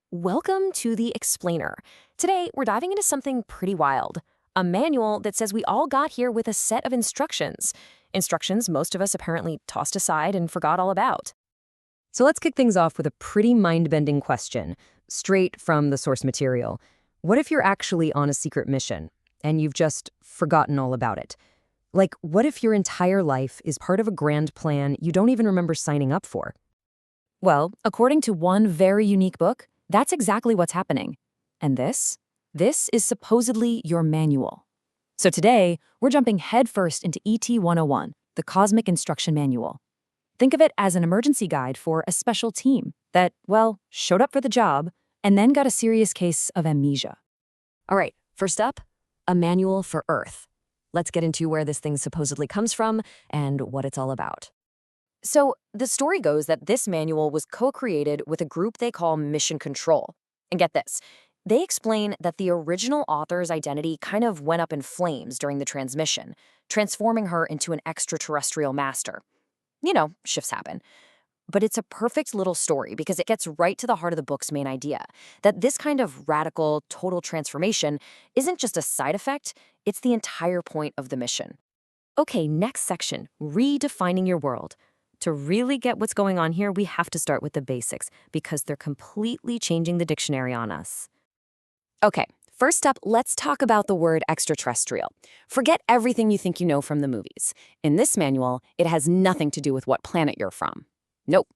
Welcome to the Explainer. Today, we're diving into something pretty wild. A manual that says we all got here with a set of instructions. Instructions most of us apparently tossed aside and forgot all about. So let's kick things off with a pretty mind-bending question, straight from the source material. What if you're actually on a secret mission, and you've just forgotten all about it? Like, what if your entire life is part of a grand plan you don't even remember signing up for? Well, according to one very unique book, that's exactly what's happening. And this is supposedly your manual. So today, we're jumping headfirst into ET 101, the Cosmic Instruction Manual. Think of it as an emergency guide for a special team that, well, showed up for the job and then got a serious case of amnesia. All right, first up, a manual for Earth. Let's get into where this thing supposedly comes from and what it's all about. So, the story goes that this manual was co-created with a group they call Mission Control. And get this, they explain that the original author's identity kind of went up in flames during the transmission, transforming her into an extraterrestrial master. You know, shifts happen. But it's a perfect little story because it gets right to the heart of the book's main idea, that this kind of radical, total transformation isn't just a side effect, it's the entire point of the mission. Okay, next section, redefining your world. To really get what's going on here, we have to start with the basics because they're completely changing the dictionary on us. Okay, first up, let's talk about the word extraterrestrial. Forget everything you think you know from the movies. In this manual, it has nothing to do with what planet you're from. Nope.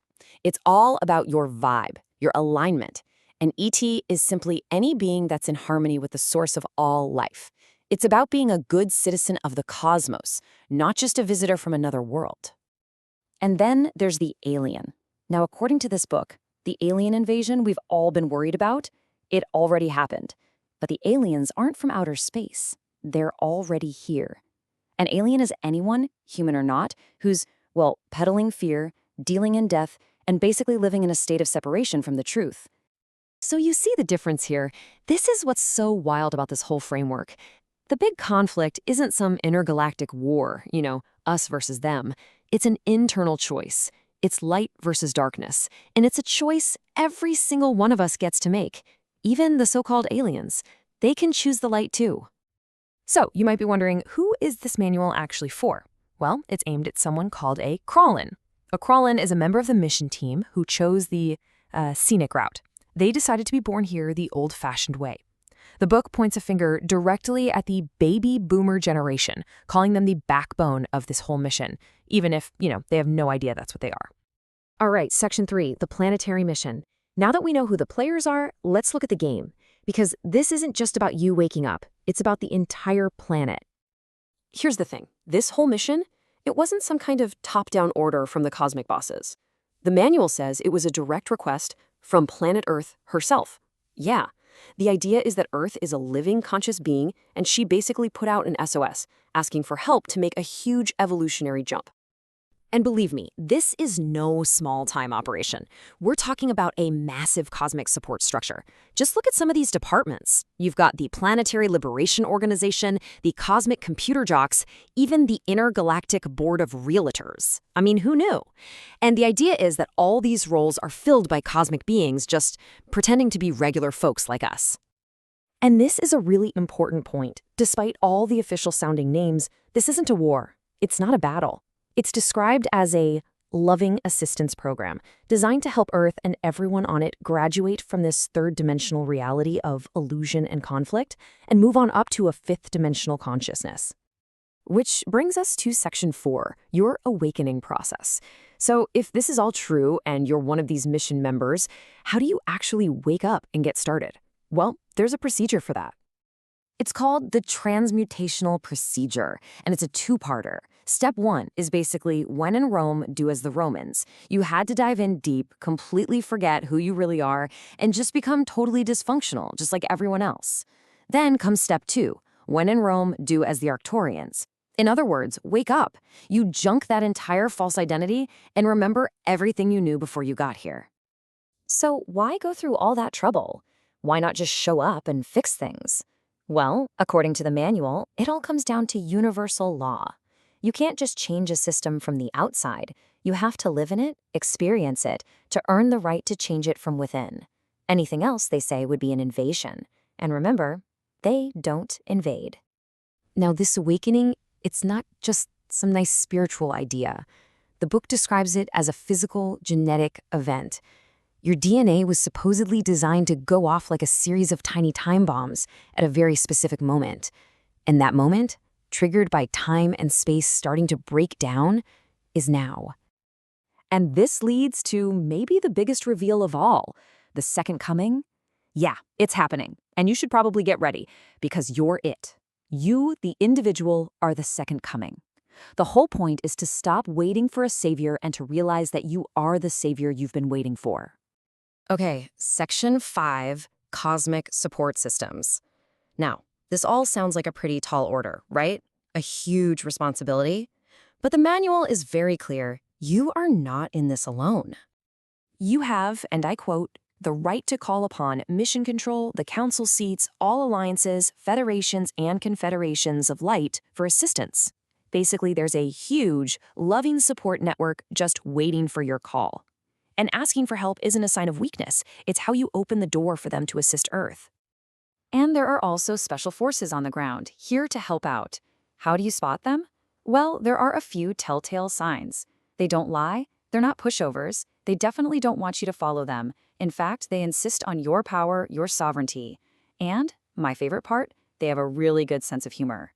It's all about your vibe, your alignment. And ET is simply any being that's in harmony with the source of all life. It's about being a good citizen of the cosmos, not just a visitor from another world. And then there's the alien. Now, according to this book, the alien invasion we've all been worried about, it already happened. But the aliens aren't from outer space. They're already here. An alien is anyone, human or not, who's, well, peddling fear, dealing in death, and basically living in a state of separation from the truth. So you see the difference here. This is what's so wild about this whole framework. The big conflict isn't some intergalactic war, us versus them. It's an internal choice. It's light versus darkness. And it's a choice every single one of us gets to make. Even the so-called aliens. They can choose the light too. So you might be wondering, who is this manual actually for? Well, it's aimed at someone called a crawl-in. A crawl-in is a member of the mission team who chose the scenic route. They decided to be born here the old-fashioned way. The book points a finger directly at the baby boomer generation, calling them the backbone of this whole mission, even if, they have no idea that's what they are. All right, Section 3, the planetary mission. Now that we know who the players are, let's look at the game. Because this isn't just about you waking up, it's about the entire planet. Here's the thing, this whole mission, it wasn't some kind of top-down order from the cosmic bosses. The manual says it was a direct request from planet Earth herself. Yeah. The idea is that Earth is a living, conscious being, and she basically put out an SOS, asking for help to make a huge evolutionary jump. And believe me, this is no small-time operation. We're talking about a massive cosmic support structure. Just look at some of these departments. You've got the Planetary Liberation Organization, the Cosmic Computer Jocks, even the Intergalactic Board of Realtors. I mean, who knew? And the idea is that all these roles are filled by cosmic beings just pretending to be regular folks like us. And this is a really important point. Despite all the official-sounding names, this isn't a war. It's not a battle. It's described as a loving assistance program designed to help Earth and everyone on it graduate from this third-dimensional reality of illusion and conflict and move on up to a fifth-dimensional consciousness. Which brings us to Section 4, your awakening process. So if this is all true and you're one of these mission members, how do you actually wake up and get started? Well, there's a procedure for that. It's called the transmutational procedure, and it's a two-parter. Step 1 is basically, when in Rome, do as the Romans. You had to dive in deep, completely forget who you really are, and just become totally dysfunctional, just like everyone else. Then comes Step 2. When in Rome, do as the Arcturians. In other words, wake up. You junk that entire false identity and remember everything you knew before you got here. So why go through all that trouble? Why not just show up and fix things? Well, according to the manual, it all comes down to universal law. You can't just change a system from the outside. You have to live in it, experience it, to earn the right to change it from within. Anything else, they say, would be an invasion. And remember, they don't invade. Now, this awakening, it's not just some nice spiritual idea. The book describes it as a physical, genetic event. Your DNA was supposedly designed to go off like a series of tiny time bombs at a very specific moment. And that moment, triggered by time and space starting to break down, is now. And this leads to maybe the biggest reveal of all, the second coming. Yeah, it's happening, and you should probably get ready, because you're it. You, the individual, are the second coming. The whole point is to stop waiting for a savior and to realize that you are the savior you've been waiting for. Okay, Section 5, Cosmic Support Systems. Now, this all sounds like a pretty tall order, right? A huge responsibility. But the manual is very clear. You are not in this alone. You have, and I quote, the right to call upon mission control, the council seats, all alliances, federations, and confederations of light for assistance. Basically, there's a huge, loving support network just waiting for your call. And asking for help isn't a sign of weakness. It's how you open the door for them to assist Earth. And there are also special forces on the ground, here to help out. How do you spot them? Well, there are a few telltale signs. They don't lie, they're not pushovers, they definitely don't want you to follow them. In fact, they insist on your power, your sovereignty. And, my favorite part, they have a really good sense of humor.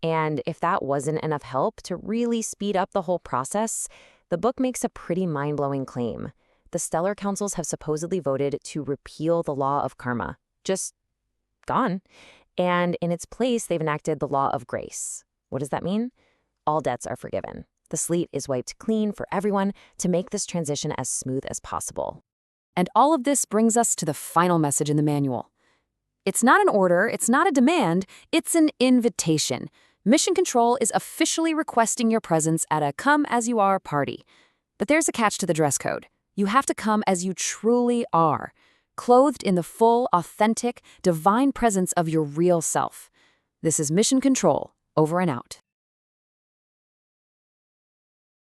And if that wasn't enough help to really speed up the whole process, the book makes a pretty mind-blowing claim. The stellar councils have supposedly voted to repeal the law of karma. Just gone. And in its place, they've enacted the law of grace. What does that mean? All debts are forgiven. The slate is wiped clean for everyone to make this transition as smooth as possible. And all of this brings us to the final message in the manual. It's not an order, it's not a demand, it's an invitation. Mission Control is officially requesting your presence at a come-as-you-are party. But there's a catch to the dress code. You have to come as you truly are, clothed in the full, authentic, divine presence of your real self. This is Mission Control, over and out.